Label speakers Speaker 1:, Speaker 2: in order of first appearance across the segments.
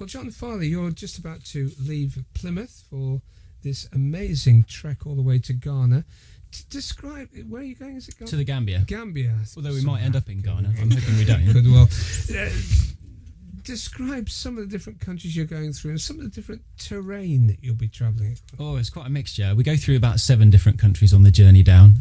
Speaker 1: Well, John Farley, you're just about to leave Plymouth for this amazing trek all the way to Ghana. Describe, where are you going? Is it Ghana?
Speaker 2: To the Gambia.
Speaker 1: Gambia.
Speaker 2: Although we might end up in Ghana. I'm hoping we don't.
Speaker 1: Good, well. Describe some of the different countries you're going through and some of the different terrain that you'll be travelling across.
Speaker 2: Oh, it's quite a mixture. We go through about 7 different countries on the journey down.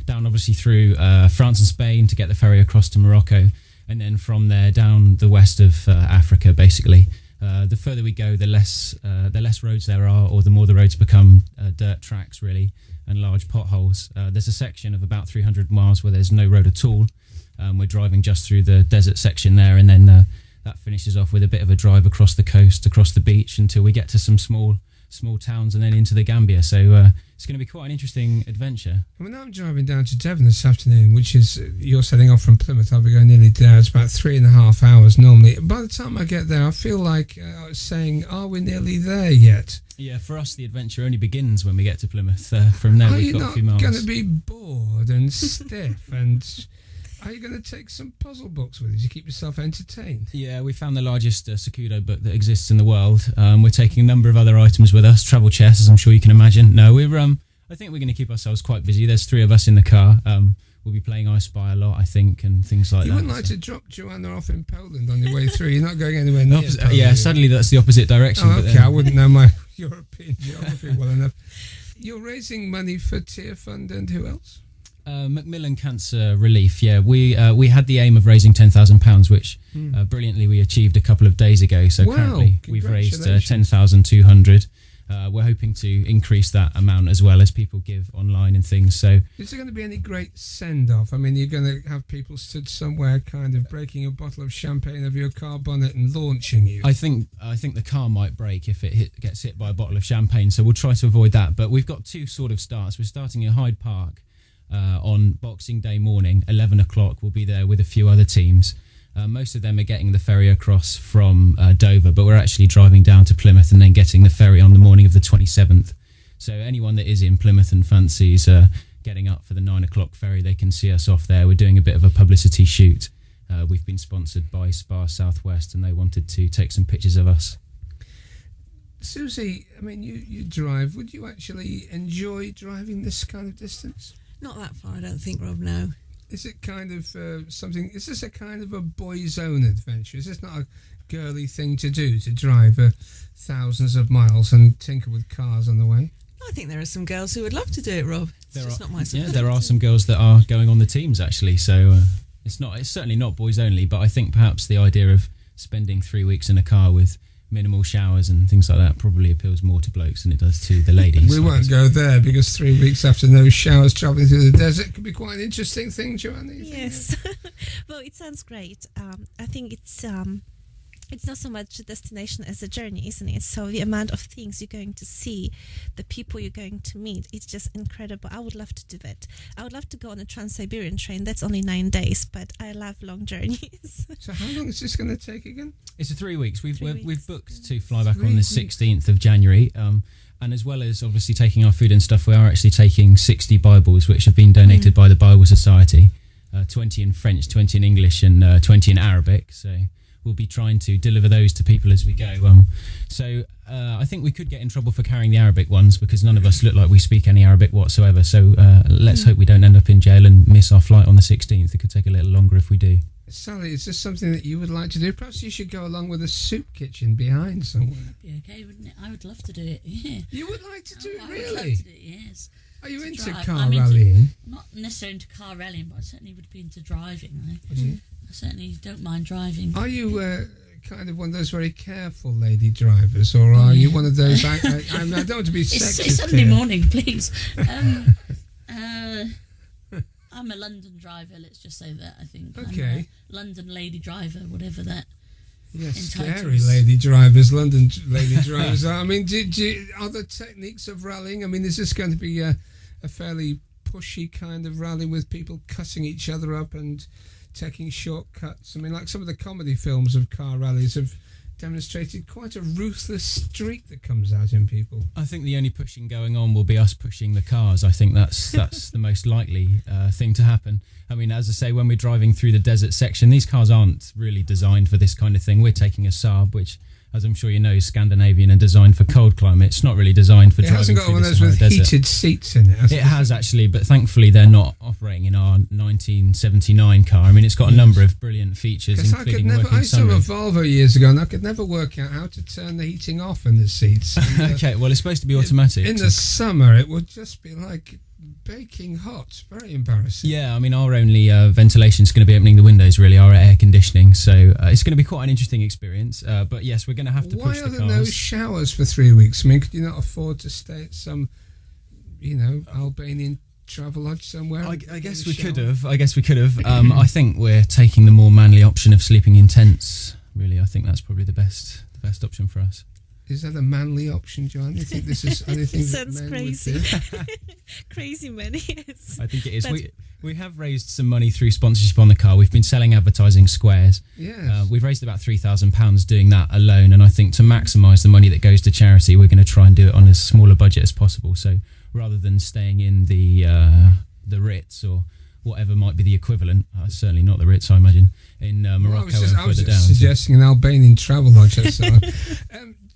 Speaker 2: Down obviously through France and Spain to get the ferry across to Morocco, and then from there down the west of Africa, basically. The further we go, the less roads there are, or the more the roads become dirt tracks, really, and large potholes. There's a section of about 300 miles where there's no road at all. We're driving just through the desert section there, and then that finishes off with a bit of a drive across the coast, across the beach, until we get to some small towns and then into the Gambia. So it's going to be quite an interesting adventure.
Speaker 1: When I'm driving down to Devon this afternoon, which is, you're setting off from Plymouth, I'll be going nearly there. It's about 3.5 hours normally. By the time I get there, I feel like I was saying, are we nearly there yet?
Speaker 2: Yeah, for us, the adventure only begins when we get to Plymouth. From there, we've got a few miles.
Speaker 1: Are you not going to be bored and stiff and... Are you going to take some puzzle books with you to keep yourself entertained?
Speaker 2: Yeah, we found the largest Sakudo book that exists in the world. We're taking a number of other items with us, travel chess, as I'm sure you can imagine. No, I think we're going to keep ourselves quite busy. There's 3 of us in the car. We'll be playing I Spy a lot, I think, and things like that.
Speaker 1: You wouldn't like to drop Joanna off in Poland on your way through? You're not going anywhere near Poland.
Speaker 2: Yeah, sadly that's the opposite direction.
Speaker 1: Oh, okay, I wouldn't know my European geography well enough. You're raising money for Tear Fund and who else?
Speaker 2: Macmillan Cancer Relief, yeah. We had the aim of raising £10,000, which brilliantly we achieved a couple of days ago. So currently we've raised 10,200. We're hoping to increase that amount as well as people give online and things. So,
Speaker 1: is there going to be any great send-off? I mean, you're going to have people stood somewhere kind of breaking a bottle of champagne over your car bonnet and launching you?
Speaker 2: I think the car might break if it gets hit by a bottle of champagne, so we'll try to avoid that. But we've got 2 sort of starts. We're starting in Hyde Park on Boxing Day morning, 11 o'clock. We'll be there with a few other teams. Most of them are getting the ferry across from Dover, but we're actually driving down to Plymouth and then getting the ferry on the morning of the 27th. So anyone that is in Plymouth and fancies getting up for the 9 o'clock ferry, they can see us off there. We're doing a bit of a publicity shoot. We've been sponsored by Spa Southwest, and they wanted to take some pictures of us.
Speaker 1: Susie, I mean, you drive. Would you actually enjoy driving this kind of distance?
Speaker 3: Not that far, I don't think, Rob, no.
Speaker 1: Is it kind of something... Is this a kind of a boy's own adventure? Is this not a girly thing to do, to drive thousands of miles and tinker with cars on the way?
Speaker 3: I think there are some girls who would love to do it, Rob. It's not my subject.
Speaker 2: Yeah, there are some girls that are going on the teams, actually. So it's certainly not boys only, but I think perhaps the idea of spending 3 weeks in a car with minimal showers and things like that probably appeals more to blokes than it does to the ladies.
Speaker 1: We won't go there, because 3 weeks after no showers travelling through the desert could be quite an interesting thing, Joanna.
Speaker 4: Yes. Well, it sounds great. I think it's not so much a destination as a journey, isn't it? So the amount of things you're going to see, the people you're going to meet, it's just incredible. I would love to do that. I would love to go on a Trans-Siberian train. That's only 9 days, but I love long journeys.
Speaker 1: So how long is this going to take again?
Speaker 2: It's 3 weeks. We've booked to fly back on the 16th of January. And as well as obviously taking our food and stuff, we are actually taking 60 Bibles, which have been donated by the Bible Society. 20 in French, 20 in English, and 20 in Arabic. So we'll be trying to deliver those to people as we go. So I think we could get in trouble for carrying the Arabic ones, because none of us look like we speak any Arabic whatsoever. So let's hope we don't end up in jail and miss our flight on the 16th. It could take a little longer if we do.
Speaker 1: Sally, is this something that you would like to do? Perhaps you should go along with a soup kitchen behind somewhere.
Speaker 5: That'd be okay, wouldn't it? I would love to do it, yeah.
Speaker 1: You would like to do it,
Speaker 5: I
Speaker 1: really?
Speaker 5: would love to do it, yes.
Speaker 1: Are you into
Speaker 5: drive.
Speaker 1: car rallying?
Speaker 5: Not necessarily into car rallying, but I certainly would be into driving.
Speaker 1: I
Speaker 5: certainly don't mind driving.
Speaker 1: Are you kind of one of those very careful lady drivers, or are you one of those... I don't want to be sexist.
Speaker 5: It's Sunday morning, please. I'm a London driver, let's just say that, I think.
Speaker 1: Okay.
Speaker 5: I'm a London lady driver, whatever that
Speaker 1: yes,
Speaker 5: entitles.
Speaker 1: scary lady drivers, London lady drivers. I mean, are there techniques of rallying? I mean, is this going to be a fairly pushy kind of rally with people cutting each other up and taking shortcuts? I mean, like some of the comedy films of car rallies have demonstrated quite a ruthless streak that comes out in people.
Speaker 2: I think the only pushing going on will be us pushing the cars. I think that's the most likely thing to happen. I mean, as I say, when we're driving through the desert section, these cars aren't really designed for this kind of thing. We're taking a Saab, which as I'm sure you know, is Scandinavian and designed for cold climate. It's not really designed for
Speaker 1: It
Speaker 2: driving
Speaker 1: hasn't got
Speaker 2: through
Speaker 1: one
Speaker 2: the
Speaker 1: of those
Speaker 2: Sahara
Speaker 1: with
Speaker 2: Desert.
Speaker 1: heated seats in it.
Speaker 2: It has actually, but thankfully they're not operating in our 1979 car. I mean, it's got a number of brilliant features,
Speaker 1: Because
Speaker 2: including
Speaker 1: I
Speaker 2: working
Speaker 1: saw a
Speaker 2: sunroof.
Speaker 1: Volvo years ago, and I could never work out how to turn the heating off in the seats. And,
Speaker 2: Okay, well, it's supposed to be automatic.
Speaker 1: In the summer, it would just be like baking hot. Very embarrassing.
Speaker 2: Yeah, I mean, our only ventilation is going to be opening the windows, really, our air conditioning. So it's going to be quite an interesting experience. But yes, we're going to have to
Speaker 1: Why
Speaker 2: push
Speaker 1: are
Speaker 2: the
Speaker 1: there no
Speaker 2: cars.
Speaker 1: showers for 3 weeks? I mean, could you not afford to stay at some, Albanian travel lodge somewhere?
Speaker 2: I
Speaker 1: and
Speaker 2: guess
Speaker 1: get a
Speaker 2: we could
Speaker 1: shower?
Speaker 2: have. I guess we could have. I think we're taking the more manly option of sleeping in tents. Really, I think that's probably the best option for us.
Speaker 1: Is that a manly option, John? Do you think this is anything
Speaker 4: It
Speaker 1: that
Speaker 4: sounds
Speaker 1: men
Speaker 4: crazy.
Speaker 1: would do?
Speaker 4: Crazy many. Yes.
Speaker 2: I think it is.
Speaker 4: But-
Speaker 2: We have raised some money through sponsorship on the car. We've been selling advertising squares.
Speaker 1: Yes.
Speaker 2: We've raised about £3,000 doing that alone, and I think to maximise the money that goes to charity, we're going to try and do it on as small a budget as possible. So rather than staying in the Ritz or whatever might be the equivalent, certainly not the Ritz, I imagine, in Morocco
Speaker 1: I
Speaker 2: and
Speaker 1: was
Speaker 2: further
Speaker 1: just
Speaker 2: down.
Speaker 1: suggesting an Albanian travel lodge. Or so.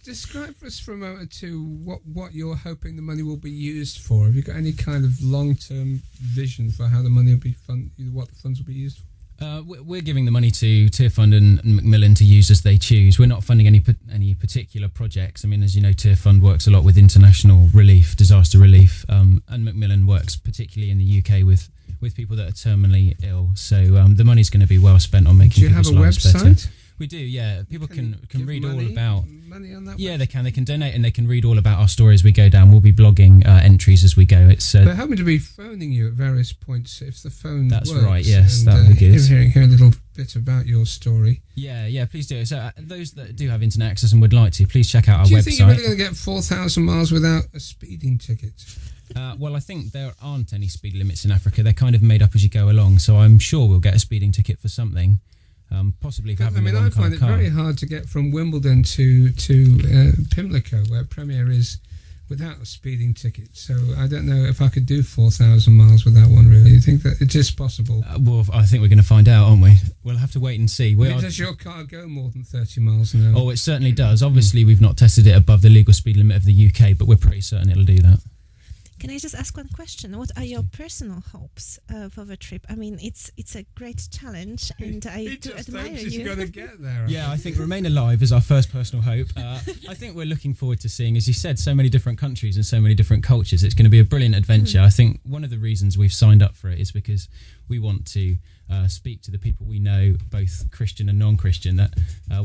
Speaker 1: Describe for us for a moment to what you're hoping the money will be used for. Have you got any kind of long-term vision for how the money will be what the funds will be used for?
Speaker 2: We're giving the money to Tear Fund and Macmillan to use as they choose. We're not funding any particular projects. I mean, as you know, Tear Fund works a lot with international relief, disaster relief, and Macmillan works particularly in the UK with people that are terminally ill. So the money's going to be well spent on making
Speaker 1: Do you have a
Speaker 2: people's lives
Speaker 1: website?
Speaker 2: better. We do, yeah. People can
Speaker 1: give
Speaker 2: read
Speaker 1: money,
Speaker 2: all about.
Speaker 1: money on that.
Speaker 2: Yeah,
Speaker 1: website?
Speaker 2: they can. They can donate and they can read all about our story as we go down. We'll be blogging entries as we go. It's
Speaker 1: They happen to be phoning you at various points if the phone
Speaker 2: That's
Speaker 1: works.
Speaker 2: right, yes,
Speaker 1: and,
Speaker 2: that would be good.
Speaker 1: Hear a little bit about your story.
Speaker 2: yeah, please do. So those that do have internet access and would like to, please check out our
Speaker 1: Do you think you're
Speaker 2: website.
Speaker 1: really going to get 4,000 miles without a speeding ticket?
Speaker 2: Well, I think there aren't any speed limits in Africa. They're kind of made up as you go along. So I'm sure we'll get a speeding ticket for something. Possibly for having the wrong
Speaker 1: I
Speaker 2: kind
Speaker 1: find
Speaker 2: of
Speaker 1: it
Speaker 2: car.
Speaker 1: very hard to get from Wimbledon to Pimlico, where Premier is, without a speeding ticket. So I don't know if I could do 4,000 miles without one, really. You think that it is possible?
Speaker 2: Well, I think we're going to find out, aren't we? We'll have to wait and see.
Speaker 1: Does your car go more than 30 miles an hour?
Speaker 2: Oh, it certainly does. Obviously, we've not tested it above the legal speed limit of the UK, but we're pretty certain it'll do that.
Speaker 4: Can I just ask one question? What are your personal hopes for the trip? I mean, it's a great challenge, and I do admire
Speaker 1: He's
Speaker 4: you.
Speaker 1: going to get there.
Speaker 2: Yeah, I think remain alive is our first personal hope. I think we're looking forward to seeing, as you said, so many different countries and so many different cultures. It's going to be a brilliant adventure. I think one of the reasons we've signed up for it is because we want to speak to the people we know, both Christian and non-Christian, that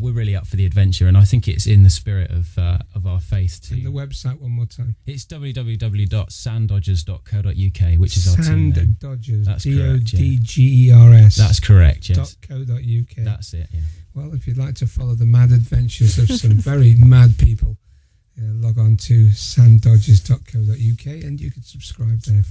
Speaker 2: we're really up for the adventure, and I think it's in the spirit of our faith too.
Speaker 1: And the website one more time.
Speaker 2: It's www.sanddodgers.co.uk, which is our team name.
Speaker 1: Sanddodgers.
Speaker 2: That's correct, yeah.
Speaker 1: DODGERS.
Speaker 2: That's correct, yes.
Speaker 1: .co.uk.
Speaker 2: That's it, yeah.
Speaker 1: Well, if you'd like to follow the mad adventures of some very mad people, log on to sanddodgers.co.uk and you can subscribe there.